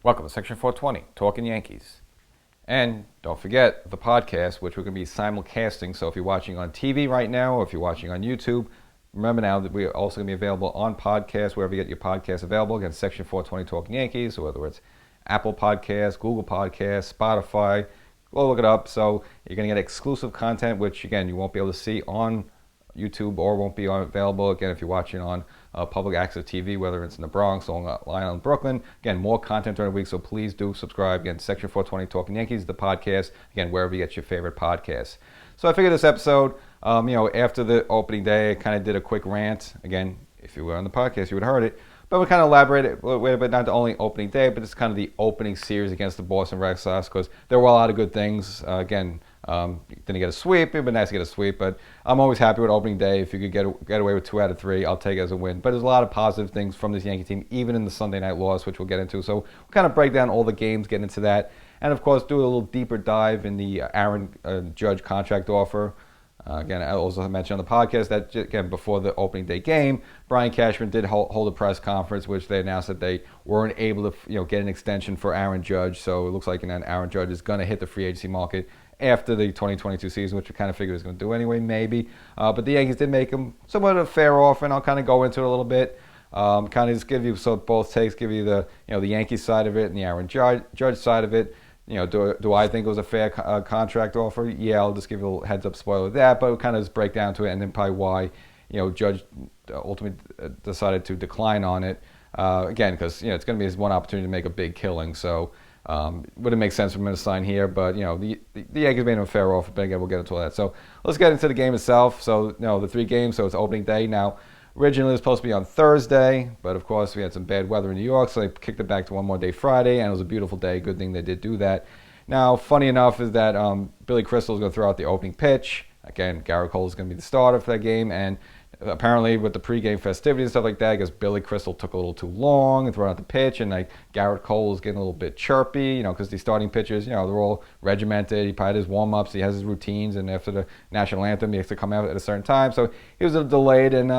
Welcome to Section 420, Talkin Yankees. And don't forget the podcast, which we're going to be simulcasting. So if you're watching on TV right now, or if you're watching on YouTube, remember now that we're also going to be available on podcast, wherever you get your podcasts available. Again, Section 420 Talkin Yankees, so whether it's Apple Podcasts, Google Podcasts, Spotify, go look it up. So you're going to get exclusive content, which, again, you won't be able to see on YouTube or won't be available, again, if you're watching on public access TV, whether it's in the Bronx or Long Island, Brooklyn. Again, more content during the week, so please do subscribe. Again, Section 420 Talkin Yankees, the podcast, again, wherever you get your favorite podcasts. So I figured this episode, after the opening day, I kind of did a quick rant. Again, if you were on the podcast, you would have heard it. But we kind of elaborated a little bit, not the only opening day, but it's kind of the opening series against the Boston Red Sox, because there were a lot of good things. Didn't get a sweep. It'd been nice to get a sweep, but I'm always happy with opening day. If you could get away with 2 out of 3, I'll take it as a win. But there's a lot of positive things from this Yankee team, even in the Sunday night loss, which we'll get into. So we'll kind of break down all the games, get into that, and of course do a little deeper dive in the Aaron Judge contract offer. Again, I also mentioned on the podcast that, again, before the opening day game, Brian Cashman did hold a press conference, which they announced that they weren't able to get an extension for Aaron Judge. So it looks like Aaron Judge is going to hit the free agency market after the 2022 season, which we kind of figured he was going to do anyway, maybe. But the Yankees did make him somewhat of a fair offer, and I'll kind of go into it a little bit. Kind of just give you both takes, give you the the Yankees side of it and the Aaron Judge side of it. Do I think it was a fair contract offer? Yeah, I'll just give you a little heads up spoiler of that, but we'll kind of just break down to it and then probably why Judge ultimately decided to decline on it. Again, because it's going to be his one opportunity to make a big killing, so wouldn't make sense for him to sign here. But the Yankees made him a fair offer, but again, we'll get into all that. So let's get into the game itself. So the 3 games, so it's opening day now. Originally, it was supposed to be on Thursday, but of course, we had some bad weather in New York, so they kicked it back to one more day Friday, and it was a beautiful day. Good thing they did do that. Now, funny enough is that Billy Crystal is going to throw out the opening pitch. Again, Garrett Cole is going to be the starter for that game, and apparently with the pregame festivities and stuff like that, I guess Billy Crystal took a little too long and throwing out the pitch, and Garrett Cole is getting a little bit chirpy, because these starting pitchers, they're all regimented. He probably had his warm-ups, he has his routines, and after the national anthem, he has to come out at a certain time. So he was a little delayed, and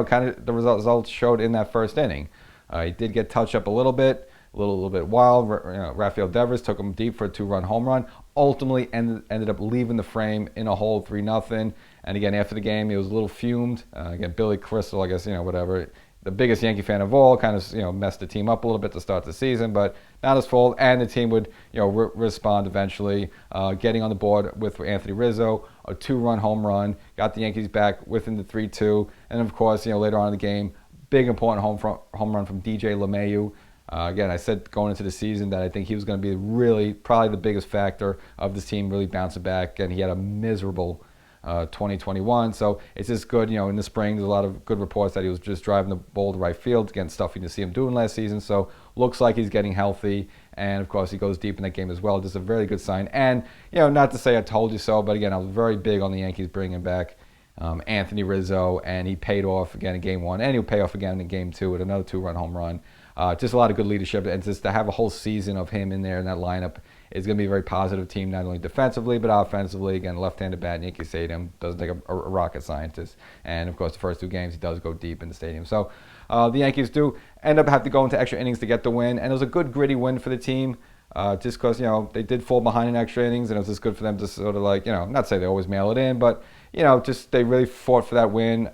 kind of the results showed in that first inning. He did get touched up a little bit wild. Rafael Devers took him deep for a 2-run home run. Ultimately ended up leaving the frame in a hole, 3-0. And again, after the game, he was a little fumed. Again, Billy Crystal, I guess, whatever. The biggest Yankee fan of all, kind of, messed the team up a little bit to start the season, but not his fault. And the team would, respond eventually, getting on the board with Anthony Rizzo, a 2-run home run, got the Yankees back within the 3-2. And of course, later on in the game, big important home run from DJ LeMahieu. Again, I said going into the season that I think he was going to be really probably the biggest factor of this team really bouncing back, and he had a miserable 2021. So it's just good, in the spring, there's a lot of good reports that he was just driving the ball to right field, again, stuff you didn't see him doing last season. So looks like he's getting healthy, and of course he goes deep in that game as well. Just a very good sign. And, not to say I told you so, but again, I was very big on the Yankees bringing back Anthony Rizzo, and he paid off again in game 1, and he'll pay off again in game 2 with another 2-run home run. Just a lot of good leadership, and just to have a whole season of him in there in that lineup is going to be a very positive team, not only defensively but offensively. Again, left-handed bat in Yankee Stadium doesn't take a rocket scientist, and of course the first 2 games he does go deep in the stadium. So the Yankees do end up having to go into extra innings to get the win, and it was a good gritty win for the team. Just because they did fall behind in extra innings, and it was just good for them to sort of not say they always mail it in, but just they really fought for that win.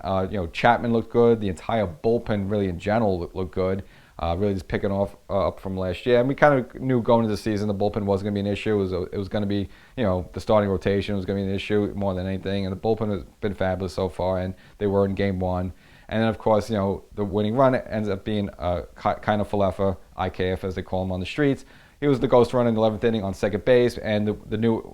Chapman looked good. The entire bullpen really in general looked good. Really just picking up from last year. And we kind of knew going into the season the bullpen wasn't going to be an issue. It was going to be, the starting rotation was going to be an issue more than anything. And the bullpen has been fabulous so far, and they were in game 1. And then, of course, the winning run ends up being kind of Falefa, IKF as they call him on the streets. He was the ghost runner in the 11th inning on second base, and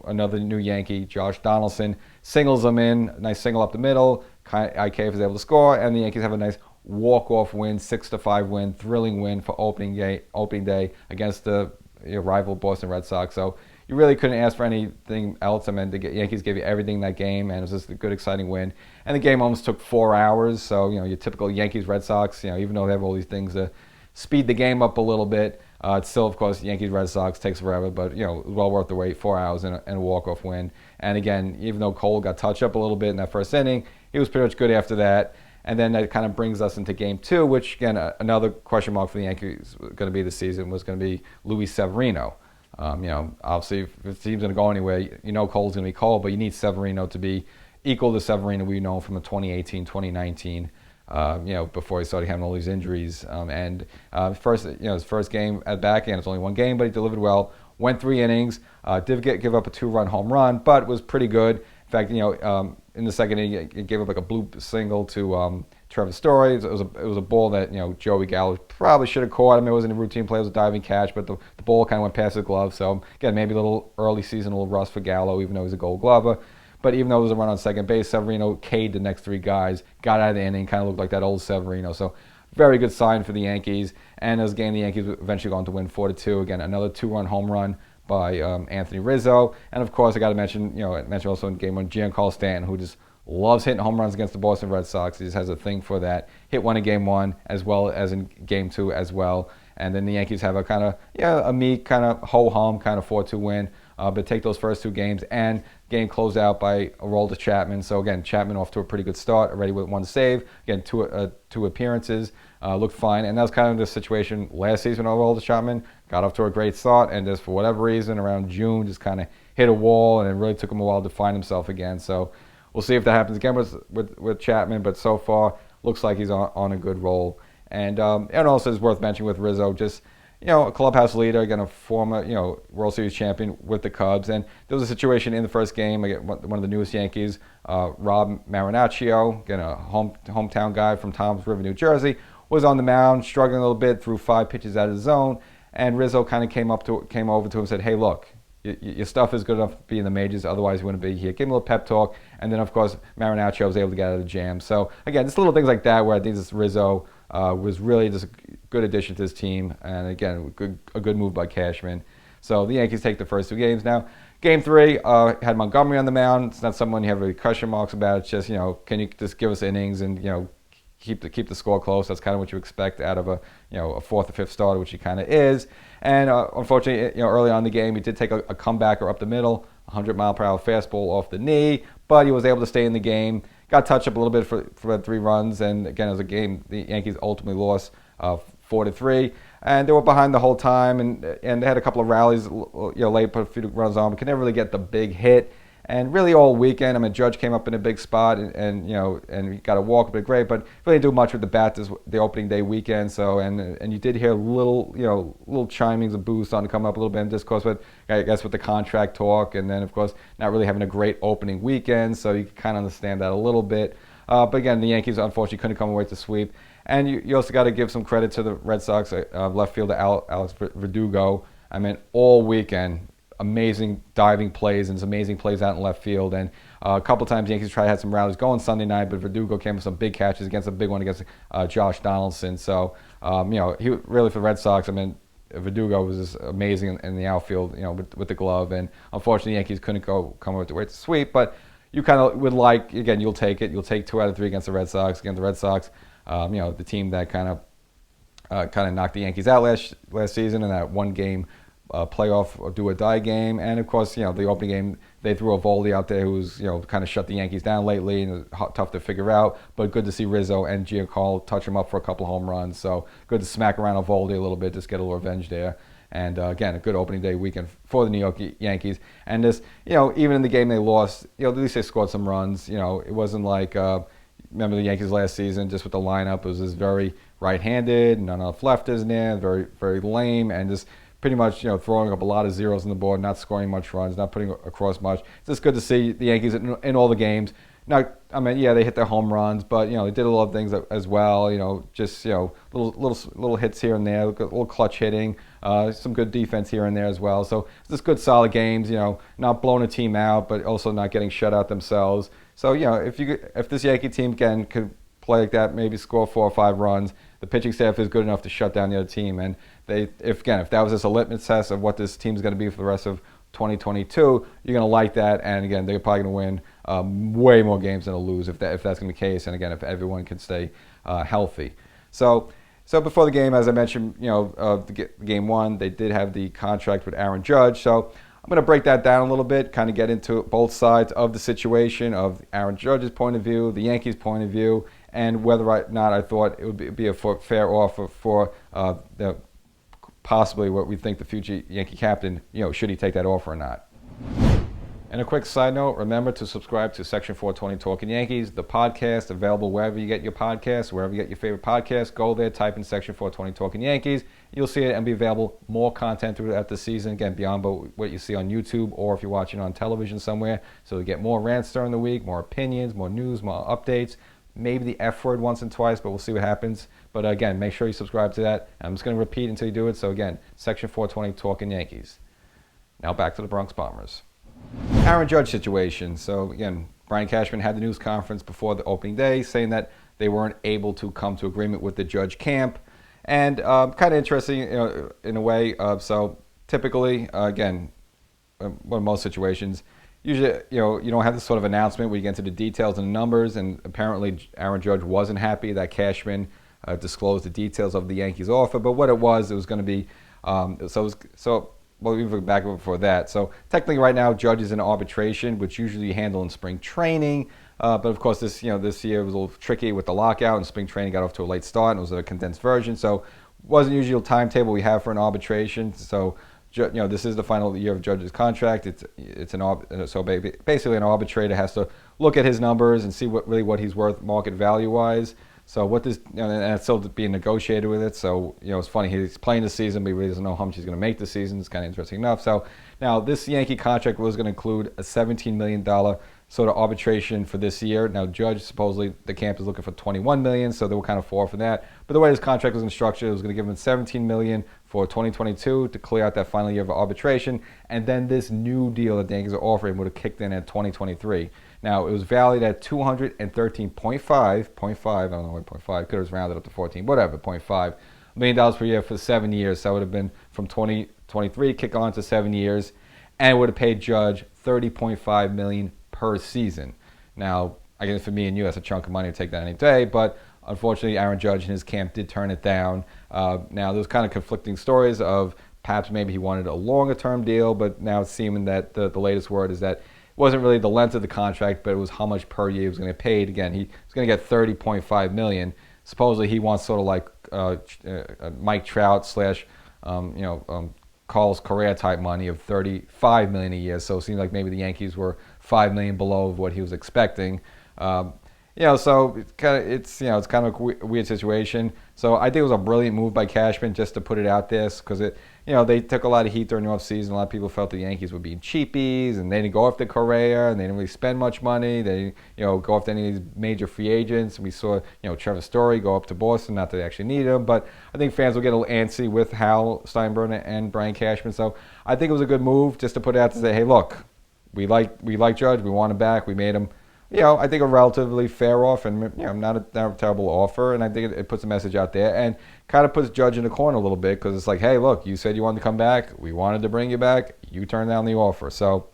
another new Yankee, Josh Donaldson, singles him in, nice single up the middle. IKF is able to score, and the Yankees have a nice walk-off win, 6-5 win, thrilling win for opening day against the rival Boston Red Sox. So you really couldn't ask for anything else. I mean, the Yankees gave you everything in that game, and it was just a good, exciting win. And the game almost took 4 hours. So your typical Yankees Red Sox, even though they have all these things to speed the game up a little bit, it's still, of course, Yankees Red Sox takes forever, but well worth the wait. 4 hours and a walk-off win. And again, even though Cole got touched up a little bit in that first inning, he was pretty much good after that. And then that kind of brings us into Game 2, which, again, another question mark for the Yankees going to be this season was going to be Luis Severino. Obviously, if the team's going to go anywhere, Cole's going to be Cole, but you need Severino to be equal to Severino we know from the 2018, 2019, before he started having all these injuries. His first game at back end, it's only one game, but he delivered well. Went 3 innings, did give up a 2-run home run, but was pretty good. In fact, in the second inning, he gave up like a bloop single to Trevor Story. It was a ball that Joey Gallo probably should have caught him. It wasn't a routine play; it was a diving catch, but the ball kind of went past his glove. So again, maybe a little early season, a little rust for Gallo, even though he's a Gold Glover. But even though it was a run on second base, Severino K'd the next 3 guys, got out of the inning, kind of looked like that old Severino. So very good sign for the Yankees. And as a game, the Yankees eventually going to win 4-2. Again, another 2-run home run by Anthony Rizzo. And of course, I got to mention also in game 1, Giancarlo Stanton, who just loves hitting home runs against the Boston Red Sox. He just has a thing for that. Hit one in game 1 as well as in game 2 as well. And then the Yankees have a kind of, a meek, kind of ho-hum, kind of 4-2 win. But take those first 2 games, and game closed out by a roll to Chapman. So again, Chapman off to a pretty good start, already with 1 save. Again, 2 appearances, looked fine. And that was kind of the situation last season with roll to Chapman. Got off to a great start, and just for whatever reason, around June, just kind of hit a wall, and it really took him a while to find himself again. So we'll see if that happens again with Chapman, but so far, looks like he's on a good roll. And also it's worth mentioning with Rizzo, just a clubhouse leader, again, a former, World Series champion with the Cubs. And there was a situation in the first game, again, one of the newest Yankees, Rob Marinaccio, again, a hometown guy from Toms River, New Jersey, was on the mound, struggling a little bit, threw 5 pitches out of the zone. And Rizzo kind of came over to him and said, hey, look, your stuff is good enough to be in the majors, otherwise you wouldn't be here. Give him a little pep talk. And then, of course, Marinaccio was able to get out of the jam. So, again, just little things like that where I think this Rizzo was really just a good addition to his team. And, again, a good move by Cashman. So the Yankees take the first 2 games now. Game 3, had Montgomery on the mound. It's not someone you have really question marks about. It's just, can you just give us innings and, keep the score close? That's kind of what you expect out of a 4th or 5th starter, which he kind of is. And unfortunately, early on in the game, he did take a comebacker up the middle, 100-mile-per-hour fastball off the knee, but he was able to stay in the game. Got touched up a little bit for 3 runs, and again, as a game, the Yankees ultimately lost 4-3, and they were behind the whole time, and they had a couple of rallies, late, put a few runs on, but could never really get the big hit. And really all weekend, I mean, Judge came up in a big spot, and he got a walk, but great, but really didn't do much with the bat the opening day weekend. So, and you did hear little chimings of boos starting to come up a little bit in discourse, but I guess with the contract talk, and then of course not really having a great opening weekend, so you can kind of understand that a little bit. But again, the Yankees unfortunately couldn't come away with the sweep, and you also got to give some credit to the Red Sox left fielder Alex Verdugo. I mean, all weekend, amazing diving plays and some amazing plays out in left field. And a couple times the Yankees had some rallies going Sunday night, but Verdugo came with some big catches against a big one against Josh Donaldson. So, he really, for the Red Sox, I mean, Verdugo was just amazing in the outfield, with the glove. And unfortunately, the Yankees couldn't come with the sweep. But you kind of would like, again, you'll take it. You'll take 2 out of 3 against the Red Sox. Against the Red Sox, the team that kind of knocked the Yankees out last season in that 1-game playoff or do-or-die game. And of course, the opening game, they threw Eovaldi out there who's, kind of shut the Yankees down lately and tough to figure out. But good to see Rizzo and Giancarlo touch him up for a couple home runs. So good to smack around Eovaldi a little bit, just get a little revenge there. And again, a good opening day weekend for the New York Yankees. And this, even in the game they lost, at least they scored some runs. It wasn't like, remember the Yankees last season, just with the lineup, it was just very right-handed, none of lefters in there, very, very lame, and just pretty much, throwing up a lot of zeros on the board, not scoring much runs, not putting across much. It's just good to see the Yankees in all the games. Now, I mean, yeah, they hit their home runs, but they did a lot of things as well. Just little hits here and there, a little clutch hitting, some good defense here and there as well. So it's just good, solid games. Not blowing a team out, but also not getting shut out themselves. So if this Yankee team could play like that, maybe score 4 or 5 runs, the pitching staff is good enough to shut down the other team. And if that was just a litmus test of what this team's going to be for the rest of 2022, you're going to like that. And again, they're probably going to win way more games than they'll lose if that's going to be the case. And again, if everyone can stay healthy. So before the game, as I mentioned, game 1, they did have the contract with Aaron Judge. So I'm going to break that down a little bit, kind of get into both sides of the situation, of Aaron Judge's point of view, the Yankees' point of view, and whether or not I thought it would be a fair offer for the possibly what we think the future Yankee captain, should he take that offer or not. And a quick side note, remember to subscribe to Section 420 Talkin Yankees, the podcast, available wherever you get your podcasts, wherever you get your favorite podcasts. Go there, type in Section 420 Talkin Yankees. You'll see it and be available more content throughout the season, again, beyond what you see on YouTube or if you're watching on television somewhere. So you get more rants during the week, more opinions, more news, more updates, maybe the F word once and twice, but we'll see what happens. But again, make sure you subscribe to that. I'm just going to repeat until you do it. So again, Section 420 Talkin Yankees. Now back to the Bronx Bombers. Aaron Judge situation. So again, Brian Cashman had the news conference before the opening day saying that they weren't able to come to agreement with the Judge camp. And kind of interesting, in a way. So typically, again, well, most situations, usually, you don't have this sort of announcement where you get into the details and the numbers. And apparently, Aaron Judge wasn't happy that Cashman disclosed the details of the Yankees offer. But what it was going to be, well, even back before that. So technically right now, Judge is in arbitration, which usually you handle in spring training. But of course, this year was a little tricky with the lockout, and spring training got off to a late start, and it was a condensed version. So wasn't usually a timetable we have for an arbitration. So, this is the final year of Judge's contract. So basically an arbitrator has to look at his numbers and see what he's worth market value wise. So what this, and it's still being negotiated with it. So, it's funny, he's playing the season, but he really doesn't know how much he's going to make the season. It's kind of interesting enough. So now this Yankee contract was going to include a $17 million sort of arbitration for this year. Now Judge, supposedly the camp is looking for $21 million, so they were kind of for that. But the way this contract was structured, it was going to give him $17 million for 2022 to clear out that final year of arbitration. And then this new deal that the Yankees are offering would have kicked in at 2023. Now, it was valued at $213.5, I don't know why 0.5, could have rounded up to 14, whatever, $0.5 million per year for 7 years. So that would have been from 2023, kick on to 7 years, and it would have paid Judge $30.5 million per season. Now, I guess for me and you, that's a chunk of money to take that any day, but unfortunately, Aaron Judge and his camp did turn it down. Now, there's kind of conflicting stories of perhaps maybe he wanted a longer-term deal, but now it's seeming that the latest word is that wasn't really the length of the contract, but it was how much per year he was going to get paid. Again, he was going to get $30.5 million. Supposedly, he wants sort of like Mike Trout / Carlos Correa type money of $35 million a year. So it seems like maybe the Yankees were $5 million below what he was expecting. So it's kind of a weird situation. So I think it was a brilliant move by Cashman just to put it out there because they took a lot of heat during the offseason. A lot of people felt the Yankees were being cheapies, and they didn't go after Correa, and they didn't really spend much money. They didn't, go after any of these major free agents. We saw, Trevor Story go up to Boston, not that they actually needed him, but I think fans will get a little antsy with Hal Steinbrenner and Brian Cashman. So I think it was a good move just to put it out to say, hey, look, we like Judge, we want him back, we made him. I think a relatively fair offer and, not a terrible offer. And I think it puts a message out there and kind of puts Judge in the corner a little bit because it's like, hey, look, you said you wanted to come back. We wanted to bring you back. You turned down the offer. So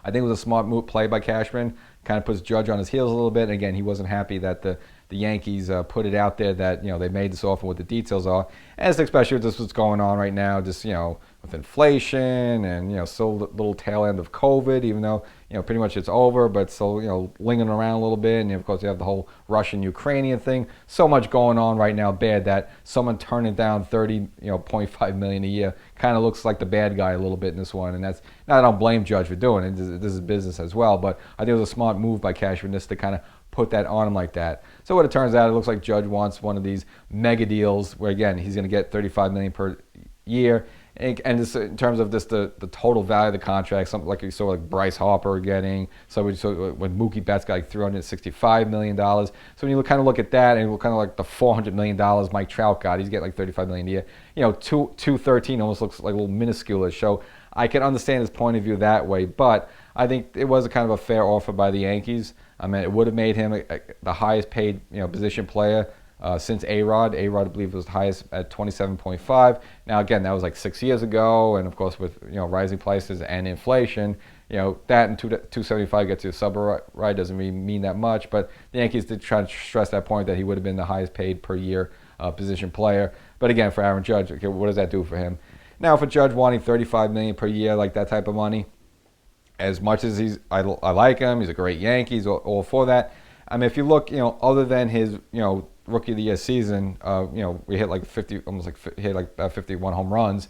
I think it was a smart move play by Cashman. Kind of puts Judge on his heels a little bit. And again, he wasn't happy that the Yankees put it out there that, they made this offer, what the details are. And especially with this what's going on right now, just, with inflation and, still the little tail end of COVID, even though, pretty much it's over, but still, lingering around a little bit. And of course, you have the whole Russian-Ukrainian thing. So much going on right now bad that someone turning down $30.5 million a year kind of looks like the bad guy a little bit in this one. And that's, I don't blame Judge for doing it. This is business as well. But I think it was a smart move by Cashman just to kind of put that on him like that. So what it turns out, it looks like Judge wants one of these mega deals where, again, he's going to get $35 million per year. And this, in terms of this, the total value of the contract, something like you saw like Bryce Harper getting. So when Mookie Betts got like $365 million. So when you kind of look at that, and kind of like the $400 million Mike Trout got, he's getting like $35 million a year. 213 almost looks like a little minuscule. So I can understand his point of view that way, but I think it was a kind of a fair offer by the Yankees. I mean, it would have made him the highest paid position player since A-Rod. A-Rod, I believe, was the highest at $27.5. Now, again, that was like 6 years ago, and of course, with rising prices and inflation, that and $275 gets you a sub right doesn't really mean that much. But the Yankees did try to stress that point that he would have been the highest paid per year position player. But again, for Aaron Judge, okay, what does that do for him? Now, for Judge wanting $35 million per year, like that type of money, as much as I like him, he's a great Yankee, he's all for that. I mean, if you look, other than his, rookie of the year season, we hit like 50, almost like hit like about 51 home runs.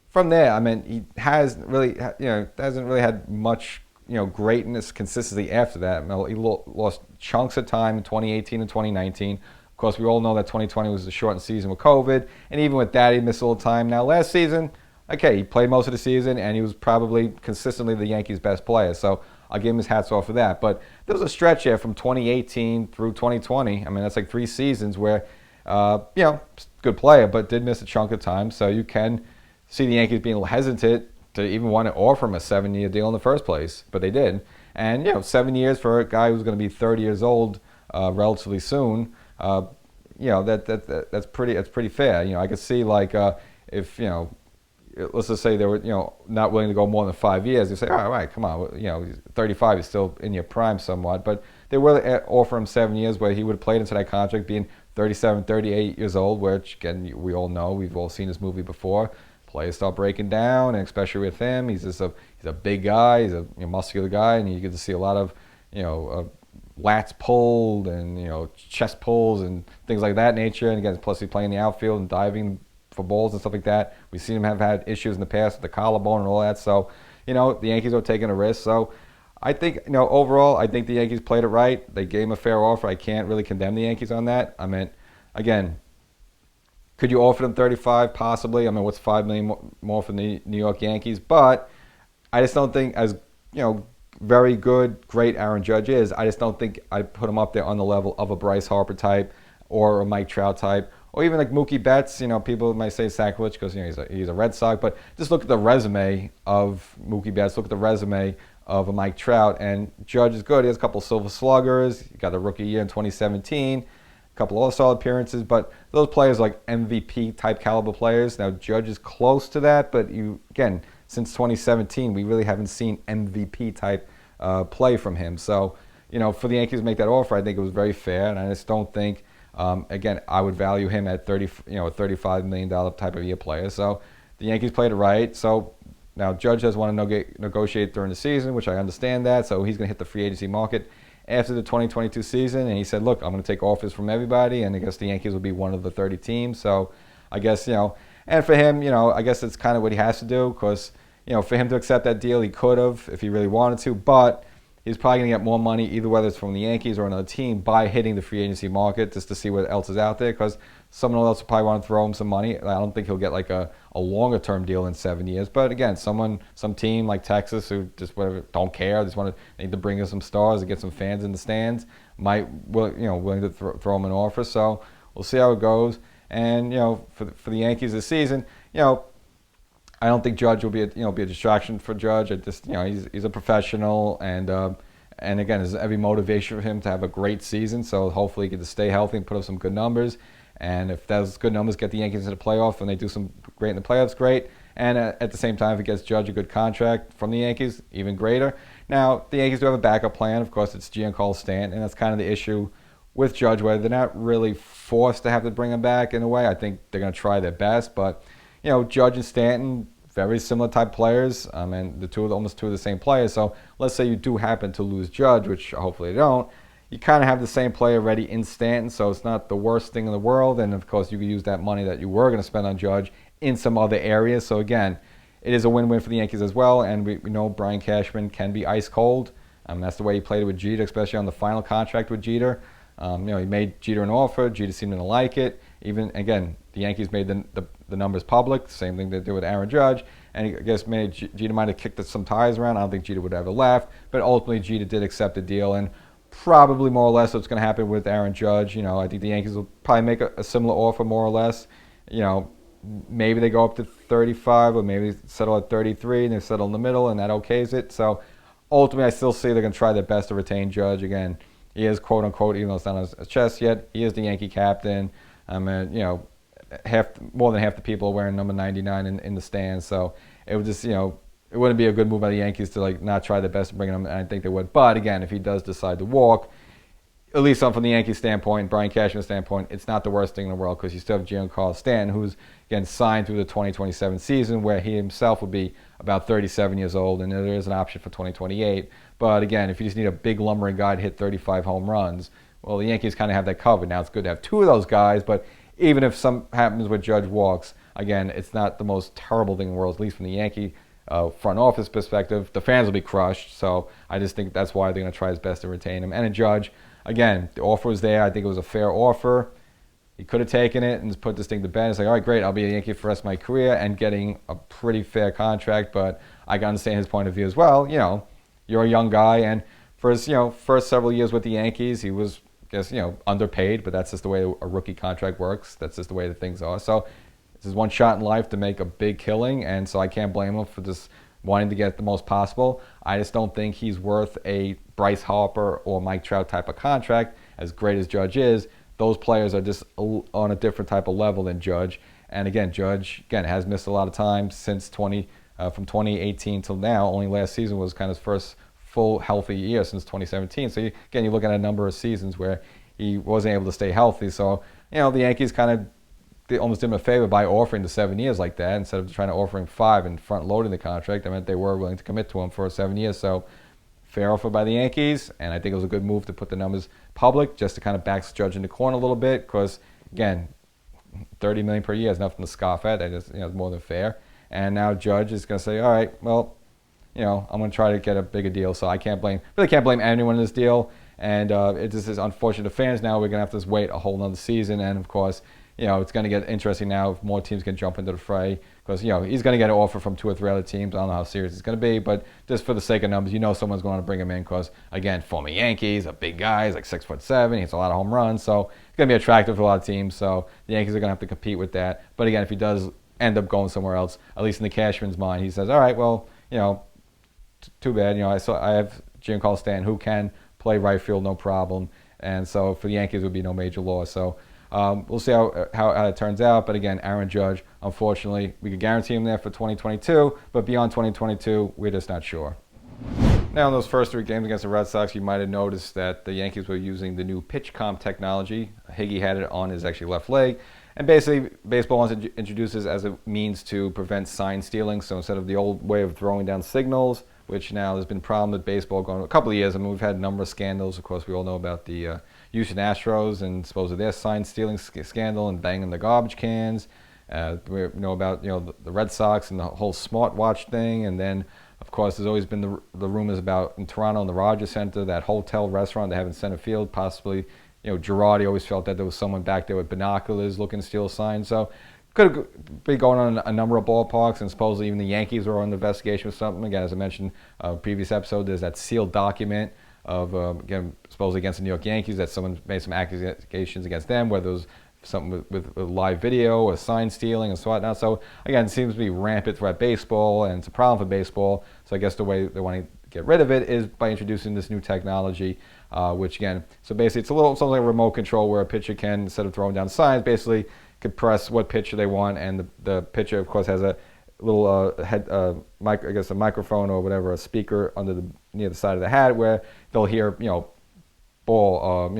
From there, I mean, he hasn't really had much, greatness consistency after that. He lost chunks of time in 2018 and 2019. Of course, we all know that 2020 was a shortened season with COVID, and even with that, he missed a little time. Now, last season, okay, he played most of the season, and he was probably consistently the Yankees' best player. So I'll give him his hats off for that. But there was a stretch there from 2018 through 2020. I mean, that's like 3 seasons where, good player, but did miss a chunk of time. So you can see the Yankees being hesitant to even want to offer him a 7-year deal in the first place, but they did. And 7 years for a guy who's going to be 30 years old relatively soon, that's pretty fair. I could see like if let's just say they were not willing to go more than 5 years, you say, all right, come on, 35 is still in your prime somewhat, but they will offer him 7 years where he would have played into that contract being 37, 38 years old, which again we all know, we've all seen this movie before. Players start breaking down, and especially with him, he's a big guy, he's a muscular guy, and you get to see a lot of lats pulled and chest pulls and things like that nature. And again, plus he's playing the outfield and diving for balls and stuff like that. We've seen him have had issues in the past with the collarbone and all that. So the Yankees are taking a risk. So I think overall, I think the Yankees played it right. They gave him a fair offer. I can't really condemn the Yankees on that. I mean, again, could you offer them 35? Possibly. I mean, what's $5 million more for the New York Yankees? But I just don't think, as very good, great Aaron Judge is, I just don't think I'd put him up there on the level of a Bryce Harper type or a Mike Trout type, or even like Mookie Betts. People might say sacrilege because he's a Red Sox, but just look at the resume of Mookie Betts. Look at the resume of a Mike Trout, and Judge is good. He has a couple of Silver Sluggers. He got a rookie year in 2017. A couple of All-Star appearances, but those players are like MVP type caliber players. Now Judge is close to that, but again, since 2017, we really haven't seen MVP type play from him. So, for the Yankees to make that offer, I think it was very fair, and I just don't think, again, I would value him at a $35 million type of year player. So the Yankees played it right. So now Judge does want to negotiate during the season, which I understand that. So he's going to hit the free agency market after the 2022 season, and he said, look, I'm going to take offers from everybody, and I guess the Yankees will be one of the 30 teams. So I guess, and for him, I guess it's kind of what he has to do, because, for him to accept that deal, he could have if he really wanted to, but he's probably going to get more money, either whether it's from the Yankees or another team, by hitting the free agency market just to see what else is out there, because someone else will probably want to throw him some money. I don't think he'll get like a longer-term deal in 7 years, but again, some team like Texas who just don't care, just need to bring in some stars and get some fans in the stands, might willing to throw him an offer. So we'll see how it goes. And for the Yankees this season, I don't think Judge will be a distraction for Judge. I just he's a professional, and again, there's every motivation for him to have a great season. So hopefully he gets to stay healthy and put up some good numbers. And if those good numbers get the Yankees into the playoffs and they do some great in the playoffs, great. And at the same time, if it gets Judge a good contract from the Yankees, even greater. Now, the Yankees do have a backup plan. Of course, it's Giancarlo Stanton, and that's kind of the issue with Judge, where they're not really forced to have to bring him back in a way. I think they're going to try their best. But, Judge and Stanton, very similar type players, and almost two of the same players. So let's say you do happen to lose Judge, which hopefully you don't. You kind of have the same player ready in Stanton, so it's not the worst thing in the world. And, of course, you could use that money that you were going to spend on Judge in some other areas. So, again, it is a win-win for the Yankees as well. And we know Brian Cashman can be ice cold. That's the way he played it with Jeter, especially on the final contract with Jeter. He made Jeter an offer. Jeter seemed to like it. Even, again, the Yankees made the numbers public. Same thing they did with Aaron Judge. And I guess Jeter might have kicked some ties around. I don't think Jeter would have ever left. But ultimately, Jeter did accept the deal. And probably more or less what's going to happen with Aaron Judge. I think the Yankees will probably make a similar offer, more or less. Maybe they go up to 35, or maybe settle at 33, and they settle in the middle, and that okays it. So ultimately, I still see they're going to try their best to retain Judge. Again, he is, quote unquote, even though it's not on his chest yet, he is the Yankee captain. More than half the people are wearing number 99 in the stands. So it would just, it wouldn't be a good move by the Yankees to not try their best to bring him, and I think they would. But again, if he does decide to walk, at least from the Yankees standpoint, Brian Cashman's standpoint, it's not the worst thing in the world, because you still have Giancarlo Stanton, who's again signed through the 2027 season, where he himself would be about 37 years old, and there is an option for 2028. But again, if you just need a big lumbering guy to hit 35 home runs, well, the Yankees kind of have that covered. Now, it's good to have two of those guys, but even if some happens with Judge walks, again, it's not the most terrible thing in the world, at least from the Yankee front office perspective. The fans will be crushed, so I just think that's why they're going to try his best to retain him. And a Judge, again, the offer was there. I think it was a fair offer. He could have taken it and just put this thing to bed. It's like, all right, great, I'll be a Yankee for the rest of my career and getting a pretty fair contract. But I can understand his point of view as well. You're a young guy, and for his first several years with the Yankees, he was, I guess, underpaid. But that's just the way a rookie contract works. That's just the way that things are. So this is one shot in life to make a big killing, and so I can't blame him for just wanting to get the most possible. I just don't think he's worth a Bryce Harper or Mike Trout type of contract. As great as Judge is, those players are just on a different type of level than Judge. And again, Judge has missed a lot of time since from 2018 till now. Only last season was kind of his first full healthy year since 2017. So you look at a number of seasons where he wasn't able to stay healthy. So the Yankees they almost did him a favor by offering the 7 years like that instead of trying to offer him 5 and front loading the contract. I meant they were willing to commit to him for 7 years. So fair offer by the Yankees, and I think it was a good move to put the numbers public just to kind of back Judge in the corner a little bit, because again, $30 million per year is nothing to scoff at. That is, it's more than fair. And now Judge is going to say, all right, well, I'm going to try to get a bigger deal. So I really can't blame anyone in this deal. And it just is unfortunate to fans. Now we're going to have to just wait a whole nother season, and of course, it's going to get interesting now if more teams can jump into the fray, because, he's going to get an offer from 2 or 3 other teams. I don't know how serious it's going to be, but just for the sake of numbers, someone's going to bring him in because, again, former Yankees, a big guy, he's like 6'7", he hits a lot of home runs, so it's going to be attractive for a lot of teams. So the Yankees are going to have to compete with that. But again, if he does end up going somewhere else, at least in the Cashman's mind, he says, all right, well, too bad. I have Giancarlo Stanton who can play right field, no problem. And so for the Yankees, it would be no major loss. So we'll see how it turns out. But again, Aaron Judge, unfortunately, we could guarantee him there for 2022. But beyond 2022, we're just not sure. Now, in those first 3 games against the Red Sox, you might have noticed that the Yankees were using the new pitch comp technology. Higgy had it on his actually left leg. And basically, baseball wants to introduce this as a means to prevent sign stealing. So instead of the old way of throwing down signals, which now there's been a problem with baseball going a couple of years. I mean, we've had a number of scandals. Of course, we all know about the Houston Astros and supposedly their sign stealing scandal and banging the garbage cans. We know about the Red Sox and the whole smartwatch thing. And then, of course, there's always been the rumors about in Toronto in the Rogers Center, that hotel restaurant they have in center field, possibly. Girardi always felt that there was someone back there with binoculars looking to steal signs. So could be going on a number of ballparks, and supposedly even the Yankees are on the investigation or something. Again, as I mentioned previous episode, there's that sealed document of, again, supposedly against the New York Yankees, that someone made some accusations against them, whether it was something with live video or sign stealing and so whatnot. So again, it seems to be rampant throughout baseball, and it's a problem for baseball. So I guess the way they want to get rid of it is by introducing this new technology, which again, so basically it's something like a remote control where a pitcher can, instead of throwing down signs, basically could press what pitcher they want, and the pitcher, of course, has a little a microphone or whatever, a speaker near the side of the hat, where they'll hear, ball,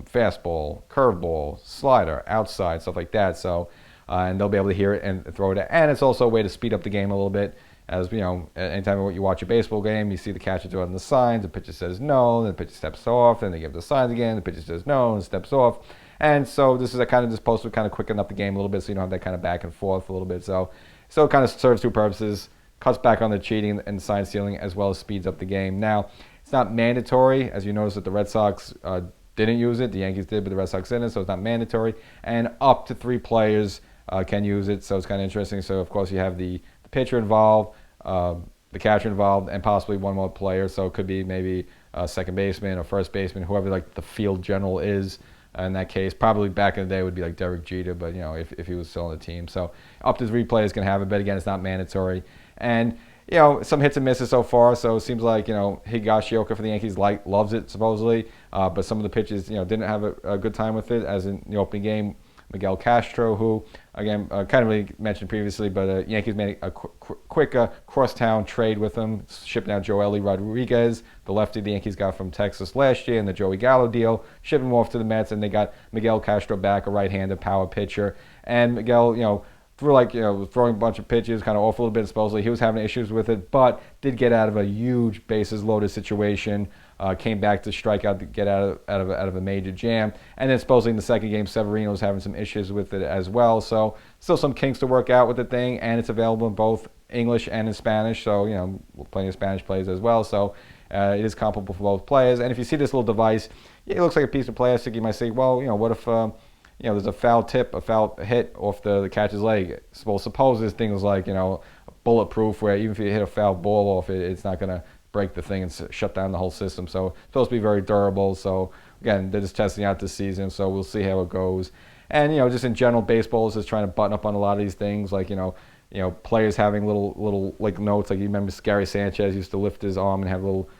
fastball, curveball, slider, outside, stuff like that. So, and they'll be able to hear it and throw it. And it's also a way to speed up the game a little bit. As anytime you watch a baseball game, you see the catcher throw out the signs, the pitcher says no, then the pitcher steps off, then they give the signs again, the pitcher says no and steps off. And so this is supposed to kind of quicken up the game a little bit, so you don't have that kind of back and forth a little bit. So it kind of serves 2 purposes: cuts back on the cheating and sign stealing, as well as speeds up the game. Now, it's not mandatory, as you notice that the Red Sox didn't use it. The Yankees did, but the Red Sox didn't, so it's not mandatory. And up to 3 players can use it, so it's kind of interesting. So of course you have the pitcher involved, the catcher involved, and possibly 1 more player. So it could be maybe a second baseman or first baseman, whoever like the field general is. In that case, probably back in the day would be like Derek Jeter, but if he was still on the team. So up to 3 players can have it, but again, it's not mandatory. And some hits and misses so far. So it seems like Higashioka for the Yankees loves it supposedly, but some of the pitches didn't have a good time with it. As in the opening game, Miguel Castro, who again kind of really mentioned previously, but Yankees made a quick crosstown trade with him, shipping out Joely Rodriguez, the lefty the Yankees got from Texas last year, in the Joey Gallo deal, shipping him off to the Mets, and they got Miguel Castro back, a right-handed power pitcher. And Miguel, threw throwing a bunch of pitches, kind of off a little bit supposedly. He was having issues with it, but did get out of a huge bases loaded situation. Came back to strike out to get out of a major jam. And then supposedly in the second game, Severino was having some issues with it as well. So still some kinks to work out with the thing, and it's available in both English and in Spanish. So, plenty of Spanish players as well. So it is comparable for both players. And if you see this little device, it looks like a piece of plastic. You might say, well, what if there's a foul tip, a foul hit off the catcher's leg? Well, suppose this thing is like, bulletproof, where even if you hit a foul ball off it, it's not going to break the thing and shut down the whole system. So it's supposed to be very durable. So again, they're just testing out this season, so we'll see how it goes. And just in general, baseball is just trying to button up on a lot of these things, like players having little like notes. Like you remember Gary Sanchez used to lift his arm and have little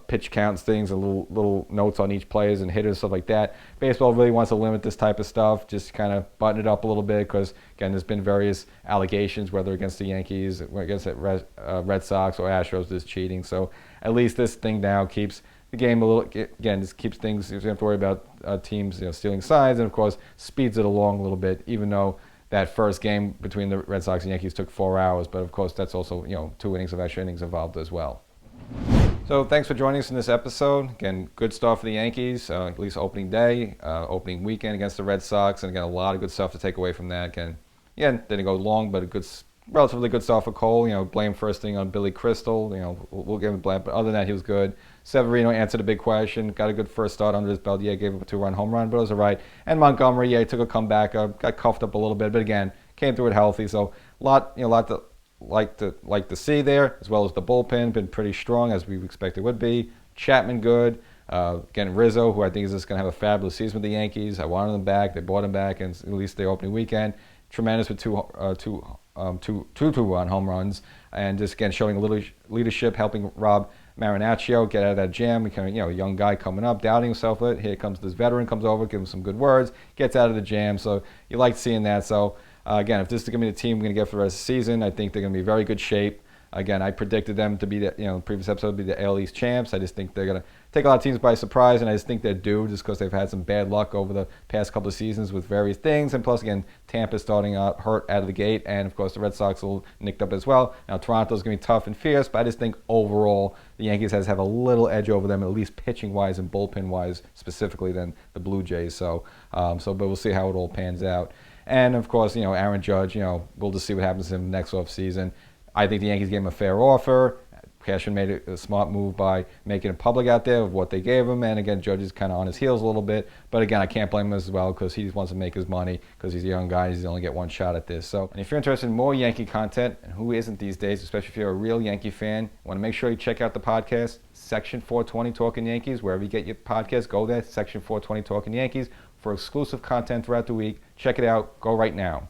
pitch counts things and little notes on each players and hitters, stuff like that. Baseball really wants to limit this type of stuff, just kind of button it up a little bit, because again, there's been various allegations, whether against the Yankees, against the Red Sox or Astros, there's cheating. So at least this thing now keeps the game a little, again, just keeps things, you don't have to worry about teams stealing signs, and of course speeds it along a little bit, even though that first game between the Red Sox and Yankees took 4 hours. But of course that's also 2 innings of extra innings involved as well. So thanks for joining us in this episode. Again, good start for the Yankees, at least opening day, opening weekend against the Red Sox, and again, a lot of good stuff to take away from that. Again, didn't go long, but relatively good start for Cole. Blame first thing on Billy Crystal. We'll give him blame, but other than that, he was good. Severino answered a big question, got a good first start under his belt. Gave up a 2-run home run, but it was all right. And Montgomery, he took a comeback, got cuffed up a little bit, but again, came through it healthy. So a lot to like to see there, as well as the bullpen been pretty strong, as we expected it would be. Chapman good. Again, Rizzo, who I think is just going to have a fabulous season with the Yankees. I wanted him back. They bought him back, and at least the opening weekend, tremendous with two 2-run home runs, and just again showing a little leadership, helping Rob Marinaccio get out of that jam. A young guy coming up, doubting himself. Here comes this veteran, comes over, gives him some good words, gets out of the jam. So you like seeing that. So again, if this is going to be the team we're going to get for the rest of the season, I think they're going to be in very good shape. Again, I predicted them to be the previous episode, be the AL East champs. I just think they're going to take a lot of teams by surprise, and I just think they're due, just because they've had some bad luck over the past couple of seasons with various things, and plus again, Tampa's starting out hurt out of the gate, and of course the Red Sox will nicked up as well. Now Toronto's going to be tough and fierce, but I just think overall the Yankees have a little edge over them, at least pitching wise and bullpen wise specifically, than the Blue Jays. But we'll see how it all pans out. And of course, Aaron Judge, we'll just see what happens to him next off season. I think the Yankees gave him a fair offer. Cashman made a smart move by making it public out there of what they gave him. And again, Judge is kind of on his heels a little bit. But again, I can't blame him as well, because he just wants to make his money, because he's a young guy. He's only get one shot at this. So, and if you're interested in more Yankee content, and who isn't these days, especially if you're a real Yankee fan, want to make sure you check out the podcast, Section 420 Talkin Yankees. Wherever you get your podcast, go there, Section 420 Talkin Yankees, for exclusive content throughout the week. Check it out. Go right now.